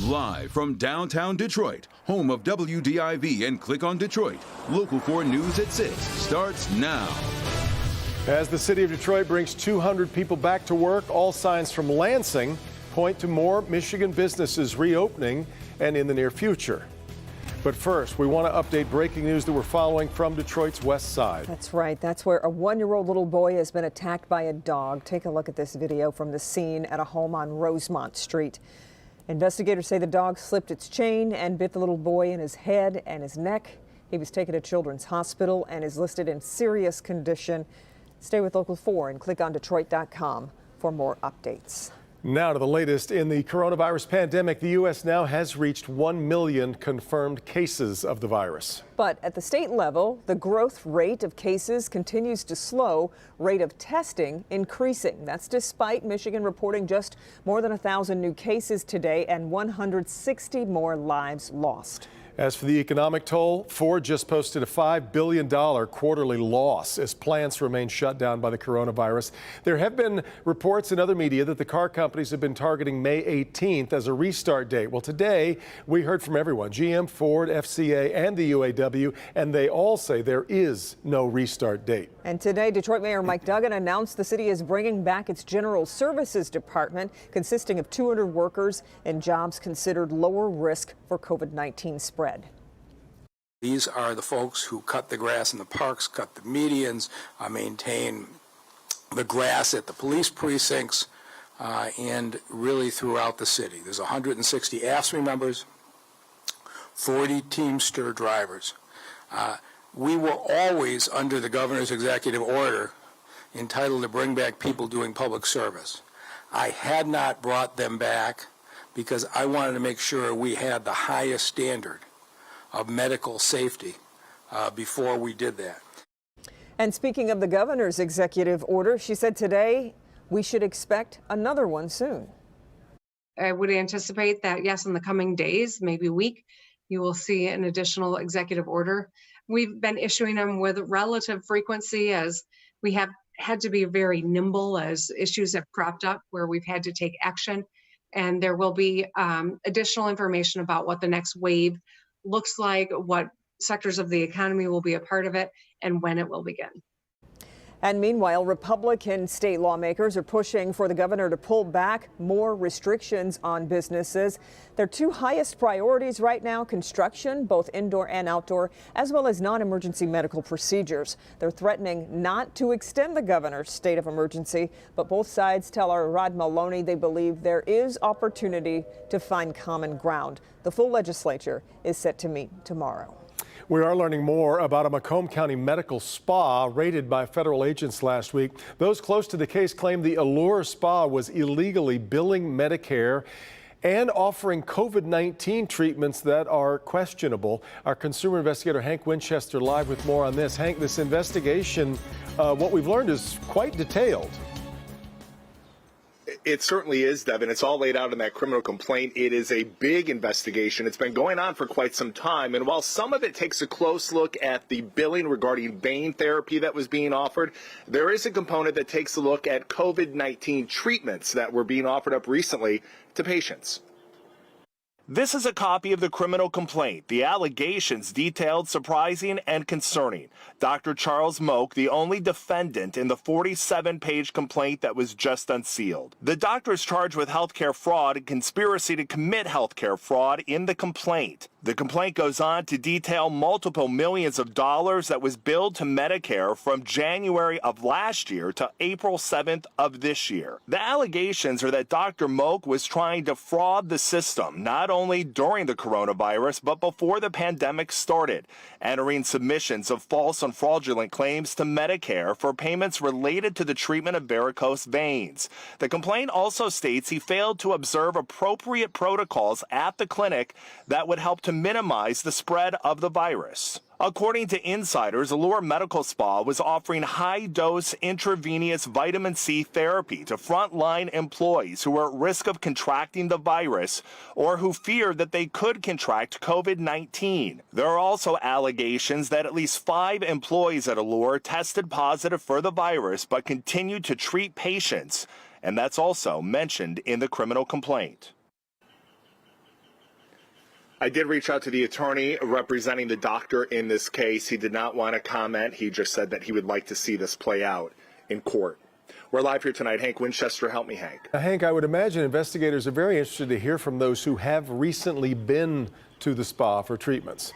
Live from downtown Detroit, home of WDIV and Click on Detroit, Local 4 News at 6 starts now. As the city of Detroit brings 200 people back to work, all signs from Lansing point to more Michigan businesses reopening and in the near future. But first, we want to update breaking news that we're following from Detroit's west side. That's right. That's where a one-year-old little boy has been attacked by a dog. Take a look at this video from the scene at a home on Rosemont Street. Investigators say the dog slipped its chain and bit the little boy in his head and his neck. He was taken to Children's Hospital and is listed in serious condition. Stay with Local 4 and clickondetroit.com for more updates. Now to the latest in the coronavirus pandemic. The U.S. now has reached 1 million confirmed cases of the virus. But at the state level, the growth rate of cases continues to slow, rate of testing increasing. That's despite Michigan reporting just more than 1,000 new cases today and 160 more lives lost. As for the economic toll, Ford just posted a $5 billion quarterly loss as plants remain shut down by the coronavirus. There have been reports in other media that the car companies have been targeting May 18th as a restart date. Well, today we heard from everyone, GM, Ford, FCA, and the UAW, and they all say there is no restart date. And today, Detroit Mayor Mike Duggan announced the city is bringing back its General Services Department, consisting of 200 workers in jobs considered lower risk for COVID-19 spread. These are the folks who cut the grass in the parks, cut the medians, maintain the grass at the police precincts, and really throughout the city. There's 160 AFSCME members, 40 Teamster drivers. We were always, under the governor's executive order, entitled to bring back people doing public service. I had not brought them back because I wanted to make sure we had the highest standard of medical safety before we did that. And speaking of the governor's executive order, she said today we should expect another one soon. I would anticipate that, yes, in the coming days, maybe week, you will see an additional executive order. We've been issuing them with relative frequency as we have had to be very nimble as issues have cropped up where we've had to take action. And there will be additional information about what the next wave looks like, what sectors of the economy will be a part of it, and when it will begin. And meanwhile, Republican state lawmakers are pushing for the governor to pull back more restrictions on businesses. Their two highest priorities right now, construction, both indoor and outdoor, as well as non-emergency medical procedures. They're threatening not to extend the governor's state of emergency, but both sides tell our Rod Maloney they believe there is opportunity to find common ground. The full legislature is set to meet tomorrow. We are learning more about a Macomb County Medical Spa raided by federal agents last week. Those close to the case claim the Allure Spa was illegally billing Medicare and offering COVID-19 treatments that are questionable. Our consumer investigator Hank Winchester live with more on this. Hank, this investigation, what we've learned is quite detailed. It certainly is, Devin. It's all laid out in that criminal complaint. It is a big investigation. It's been going on for quite some time. And while some of it takes a close look at the billing regarding vein therapy that was being offered, there is a component that takes a look at COVID-19 treatments that were being offered up recently to patients. This is a copy of the criminal complaint. The allegations detailed surprising and concerning. Dr. Charles Moak, the only defendant in the 47-page complaint that was just unsealed. The doctor is charged with healthcare fraud and conspiracy to commit healthcare fraud in the complaint. The complaint goes on to detail multiple millions of dollars that was billed to Medicare from January of last year to April 7th of this year. The allegations are that Dr. Moak was trying to fraud the system, not only during the coronavirus, but before the pandemic started, entering submissions of false and fraudulent claims to Medicare for payments related to the treatment of varicose veins. The complaint also states he failed to observe appropriate protocols at the clinic that would help to minimize the spread of the virus. According to insiders, Allure Medical Spa was offering high-dose intravenous vitamin C therapy to frontline employees who were at risk of contracting the virus or who feared that they could contract COVID-19. There are also allegations that at least 5 employees at Allure tested positive for the virus but continued to treat patients, and that's also mentioned in the criminal complaint. I did reach out to the attorney representing the doctor in this case. He did not want to comment. He just said that he would like to see this play out in court. We're live here tonight. Hank Winchester, help me, Hank. Hank, I would imagine investigators are very interested to hear from those who have recently been to the spa for treatments.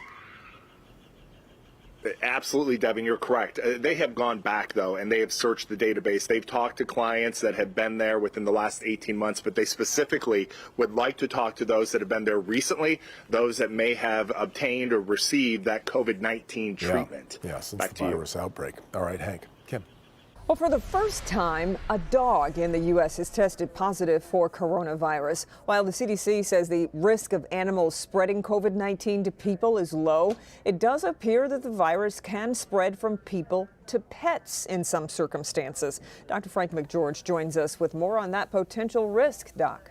Absolutely, Devin, you're correct. They have gone back, though, and they have searched the database. They've talked to clients that have been there within the last 18 months, but they specifically would like to talk to those that have been there recently, those that may have obtained or received that COVID-19 treatment. Yeah, since back the virus outbreak. All right, Hank. Kim. Well, for the first time, a dog in the U.S. has tested positive for coronavirus. While the CDC says the risk of animals spreading COVID-19 to people is low, it does appear that the virus can spread from people to pets in some circumstances. Dr. Frank McGeorge joins us with more on that potential risk, Doc.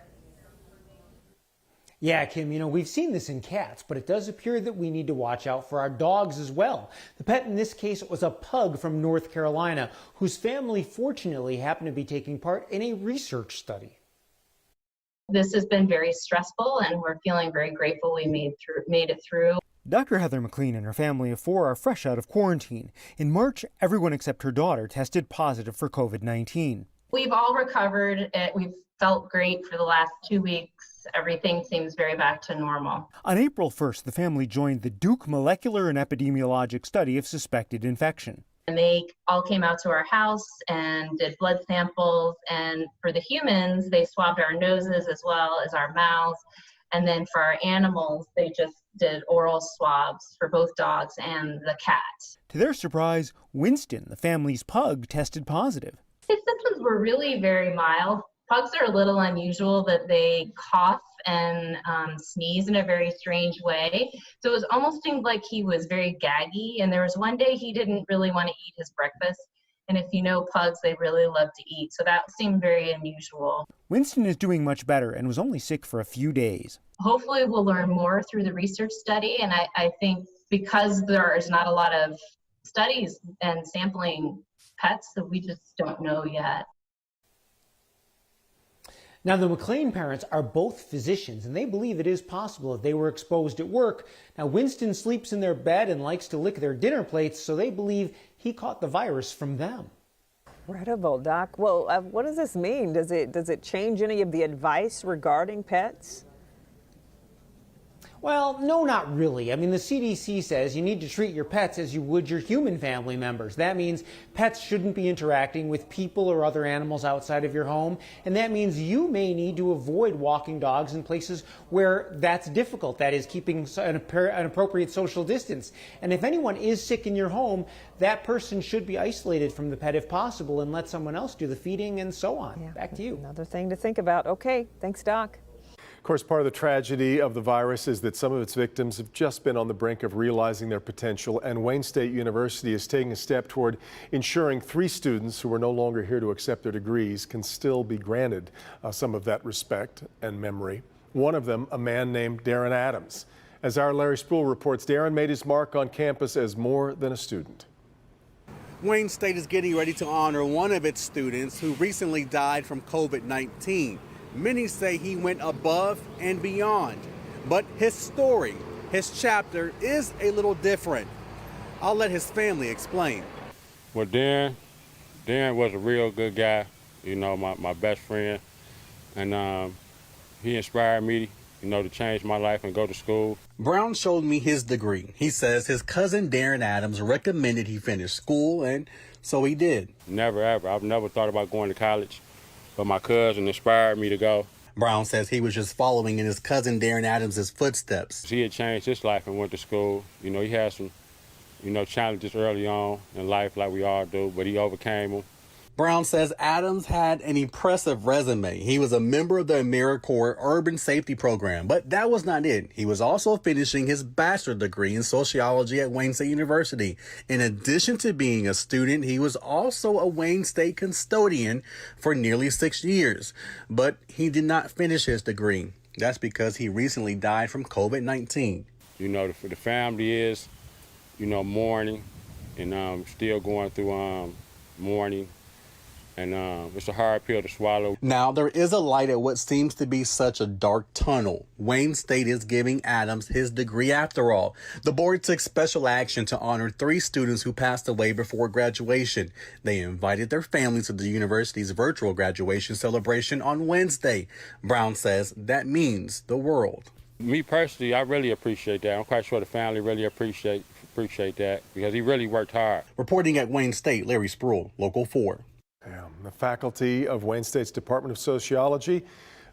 Yeah, Kim, we've seen this in cats, but it does appear that we need to watch out for our dogs as well. The pet in this case was a pug from North Carolina, whose family fortunately happened to be taking part in a research study. This has been very stressful, and we're feeling very grateful we made it through. Dr. Heather McLean and her family of 4 are fresh out of quarantine. In March, everyone except her daughter tested positive for COVID-19. We've all recovered. We've felt great for the last 2 weeks. Everything seems very back to normal. On April 1st, the family joined the Duke Molecular and Epidemiologic Study of Suspected Infection. And they all came out to our house and did blood samples. And for the humans, they swabbed our noses as well as our mouths. And then for our animals, they just did oral swabs for both dogs and the cat. To their surprise, Winston, the family's pug, tested positive. His symptoms were really very mild. Pugs are a little unusual that they cough and sneeze in a very strange way. So it almost seemed like he was very gaggy. And there was one day he didn't really want to eat his breakfast. And if you know pugs, they really love to eat. So that seemed very unusual. Winston is doing much better and was only sick for a few days. Hopefully we'll learn more through the research study. And I think because there is not a lot of studies and sampling pets, that we just don't know yet. Now, the McLean parents are both physicians, and they believe it is possible that they were exposed at work. Now, Winston sleeps in their bed and likes to lick their dinner plates, so they believe he caught the virus from them. Incredible, Doc. Well, what does this mean? Does it change any of the advice regarding pets? Well, no, not really. I mean, the CDC says you need to treat your pets as you would your human family members. That means pets shouldn't be interacting with people or other animals outside of your home. And that means you may need to avoid walking dogs in places where that's difficult. That is, keeping an appropriate social distance. And if anyone is sick in your home, that person should be isolated from the pet if possible and let someone else do the feeding and so on. Yeah. Back to you. Another thing to think about. Okay, thanks, Doc. Of course, part of the tragedy of the virus is that some of its victims have just been on the brink of realizing their potential, and Wayne State University is taking a step toward ensuring 3 students who are no longer here to accept their degrees can still be granted some of that respect and memory. One of them, a man named Darren Adams. As our Larry Sproul reports, Darren made his mark on campus as more than a student. Wayne State is getting ready to honor one of its students who recently died from COVID-19. Many say he went above and beyond, but his story, his chapter is a little different. I'll let his family explain. Well, Darren was a real good guy, my best friend, and he inspired me, to change my life and go to school. Brown showed me his degree. He says his cousin Darren Adams recommended he finish school, and so he did. Never ever. I've never thought about going to college. But my cousin inspired me to go. Brown says he was just following in his cousin Darren Adams' footsteps. He had changed his life and went to school. He had some, challenges early on in life like we all do, but he overcame them. Brown says Adams had an impressive resume. He was a member of the AmeriCorps Urban Safety Program, but that was not it. He was also finishing his bachelor's degree in sociology at Wayne State University. In addition to being a student, he was also a Wayne State custodian for nearly 6 years, but he did not finish his degree. That's because he recently died from COVID-19. The family is, mourning and still going through mourning. and it's a hard pill to swallow. Now, there is a light at what seems to be such a dark tunnel. Wayne State is giving Adams his degree after all. The board took special action to honor 3 students who passed away before graduation. They invited their families to the university's virtual graduation celebration on Wednesday. Brown says that means the world. Me personally, I really appreciate that. I'm quite sure the family really appreciate that because he really worked hard. Reporting at Wayne State, Larry Spruill, Local 4. The faculty of Wayne State's Department of Sociology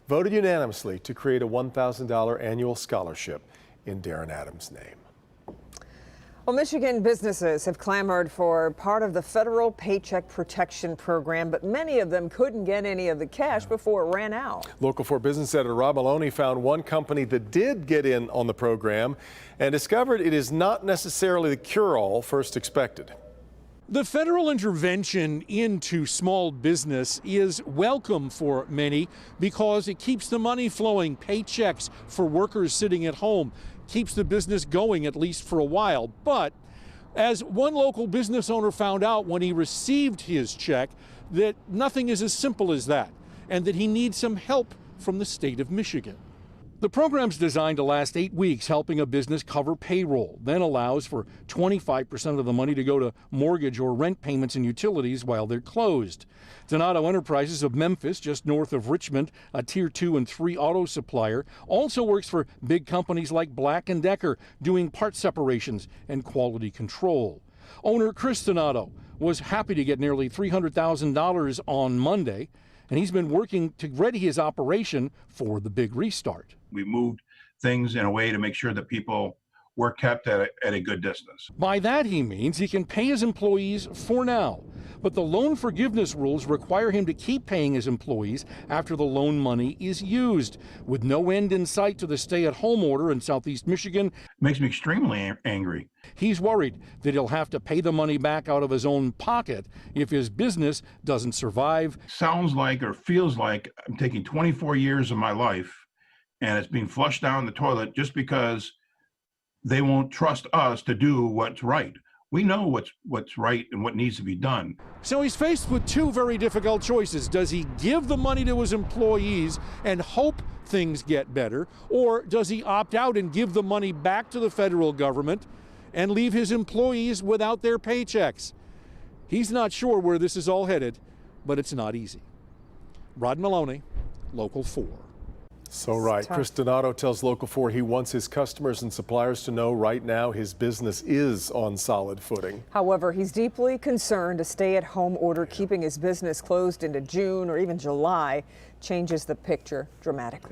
voted unanimously to create a $1,000 annual scholarship in Darren Adams' name. Well, Michigan businesses have clamored for part of the federal Paycheck protection program, but many of them couldn't get any of the cash before it ran out. Local 4 business editor Rob Maloney found one company that did get in on the program and discovered it is not necessarily the cure-all first expected. The federal intervention into small business is welcome for many because it keeps the money flowing, paychecks for workers sitting at home, keeps the business going at least for a while. But as one local business owner found out when he received his check, that nothing is as simple as that, and that he needs some help from the state of Michigan. The program's designed to last 8 weeks, helping a business cover payroll, then allows for 25% of the money to go to mortgage or rent payments and utilities while they're closed. Donato Enterprises of Memphis, just north of Richmond, a Tier 2 and 3 auto supplier, also works for big companies like Black & Decker, doing part separations and quality control. Owner Chris Donato was happy to get nearly $300,000 on Monday, and he's been working to ready his operation for the big restart. We moved things in a way to make sure that people were kept at a good distance. By that he means he can pay his employees for now, but the loan forgiveness rules require him to keep paying his employees after the loan money is used. With no end in sight to the stay-at-home order in Southeast Michigan, It makes me extremely angry. he's worried that he'll have to pay the money back out of his own pocket if his business doesn't survive. Sounds like or feels like I'm taking 24 years of my life and it's being flushed down the toilet just because they won't trust us to do what's right. We know what's right and what needs to be done. So he's faced with 2 very difficult choices. Does he give the money to his employees and hope things get better, or does he opt out and give the money back to the federal government and leave his employees without their paychecks? He's not sure where this is all headed, but it's not easy. Rod Maloney, Local 4. So right. Chris Donato tells Local 4 he wants his customers and suppliers to know right now his business is on solid footing. However, he's deeply concerned a stay-at-home order keeping his business closed into June or even July changes the picture dramatically.